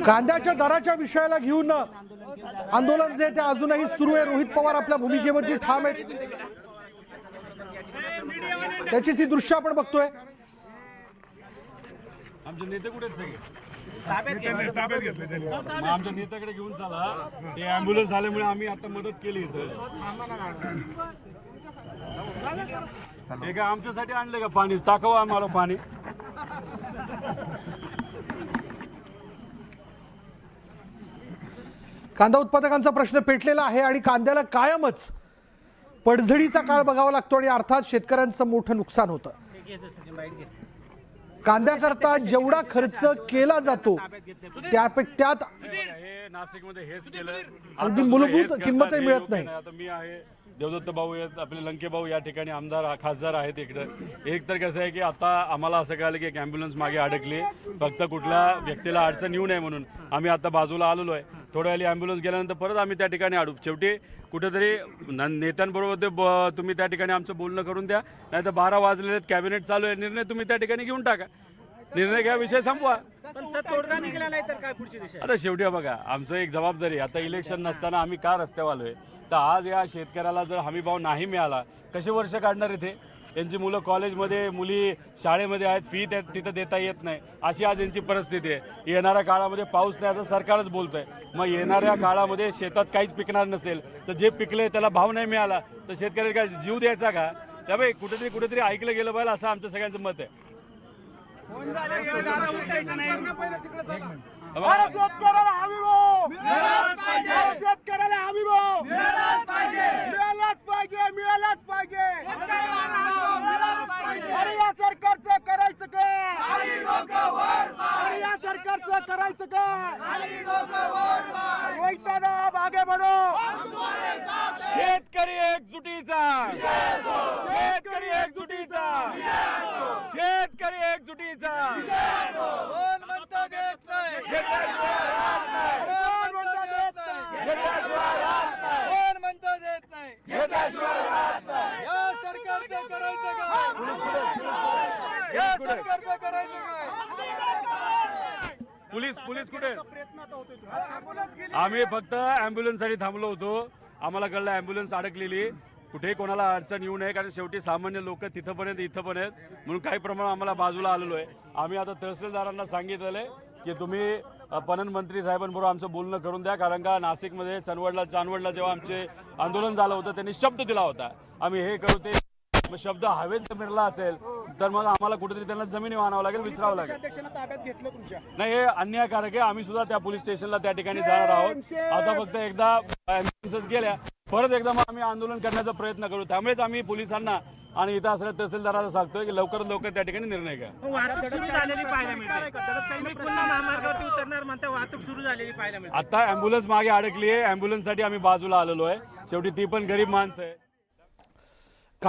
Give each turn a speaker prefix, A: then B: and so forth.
A: कांद्याच्या दराच्या विषयाला घेऊन आंदोलन जे ते अजूनही सुरू आहे। रोहित पवार आपल्या भूमिकेवरती ठाम आहेत, त्याचीच ही दृश्य आपण बघतोय।
B: आमचे नेते कुठे आहेत सगळे? ताब्यात घेतले त्यांनी। आमच्या नेत्याकडे घेऊन चला, ते ॲम्ब्युलन्स आल्यामुळे आम्ही आता मदत केली इथं। हे काय आमच्यासाठी आणले का पाणी? टाकावं आम्हाला पाणी।
A: कांदा उत्पादकांचा प्रश्न पेटलेला आहे आणि कांद्याला कायमच पडझडीचा काळ बघावा लागतो आणि अर्थात शेतकऱ्यांचं मोठं नुकसान होतं। कांद्याकरता जेवढा खर्च केला जातो त्यात
B: हे नाशिकमध्ये हेच केलं,
A: अगदी मूलभूत किंमतही मिळत नाही।
B: आता मी आहे, देवदत्त भाऊ आहेत, आपले लंके भाऊ या ठिकाणी आमदार खासदार आहेत इकडे। एक तर कसं आहे की आता आम्हाला असं कळलं की एक ॲम्ब्युलन्स मागे अडकली, फक्त कुठल्या व्यक्तीला अडचण येऊ नये म्हणून आम्ही आता बाजूला आलेलो आहे। थोड्या वेळी ॲम्ब्युलन्स गेल्यानंतर परत आम्ही त्या ठिकाणी अडू। शेवटी कुठेतरी नेत्यांबरोबर ते तुम्ही त्या ठिकाणी आमचं बोलणं करून द्या, नाही तर 12 वाजलेले आहेत, कॅबिनेट चालू आहे, निर्णय तुम्ही त्या ठिकाणी घेऊन टाका, निर्णय घ्या, विषय संपवा। आता शेवटी बघा, आमचं एक जबाबदारी, आता इलेक्शन नसताना आम्ही का रस्त्यावर आलोय? तर आज या शेतकऱ्याला जर हमीभाव नाही मिळाला, कसे वर्ष काढणार इथे? यांची मुलं कॉलेजमध्ये, मुली शाळेमध्ये आहेत, फी तिथं देता येत नाही, अशी आज यांची परिस्थिती आहे। येणाऱ्या काळामध्ये पाऊस नाही असं सरकारच बोलतंय, मग येणाऱ्या काळामध्ये शेतात काहीच पिकणार नसेल तर जे पिकले त्याला भाव नाही मिळाला तर शेतकऱ्याला काय जीव द्यायचा का? त्यामुळे कुठेतरी ऐकलं गेलं पाहिजे असं आमचं सगळ्यांचं मत आहे।
C: सरकारचं करायचं काय? सरकारचं करायचं काय? मागे बढो,
B: शेतकरी एकजुटीचा, शेतकरी एकजुटीचा, शेतकरी एकजुटीचा।
C: कोण म्हणतो देत नाही? कोण म्हणतो देत नाही? कोण म्हणतो देत नाही? या सरकारचं करायचं काय? या सरकारचं करायचं काय?
B: पोलीस कुठे? आम्ही फक्त ॲम्ब्युलन्ससाठी थांबलो होतो, आम्हाला कळलं ॲम्ब्युलन्स अडकलेली, कुठेही कोणाला अडचण येऊ नये, कारण शेवटी सामान्य लोक तिथं पण आहेत इथं पण आहेत, म्हणून काही प्रमाणात आम्हाला बाजूला आलेलो आहे। आम्ही आता तहसीलदारांना सांगितलेलं आहे की तुम्ही पणन मंत्री साहेबांबरोबर आमचं बोलणं करून द्या, कारण का नाशिकमध्ये चांदवडला जेव्हा आमचे आंदोलन झालं होतं त्यांनी शब्द दिला होता आम्ही हे करू, ते शब्द हवेत मिरला असेल तर मग आम्हाला कुठेतरी त्यांना जमिनी आणावं लागेल, विचारावं लागेल। नाही, हे अन्यायकारक आहे। आम्ही सुद्धा त्या पोलीस स्टेशनला त्या ठिकाणी जाणार आहोत। आता फक्त एकदा ॲम्ब्युलन्सेस गेल्या, परत एकदा मग आम्ही आंदोलन करण्याचा प्रयत्न करू। त्यामुळेच आम्ही पोलिसांना आणि इथं असलेल्या तहसीलदारांना सांगतोय की लवकरात लवकर त्या ठिकाणी निर्णय घ्या। आता ॲम्ब्युलन्स मागे अडकली आहे, ॲम्ब्युलन्ससाठी आम्ही बाजूला आलेलो आहे, शेवटी ती पण गरीब माणसं आहे।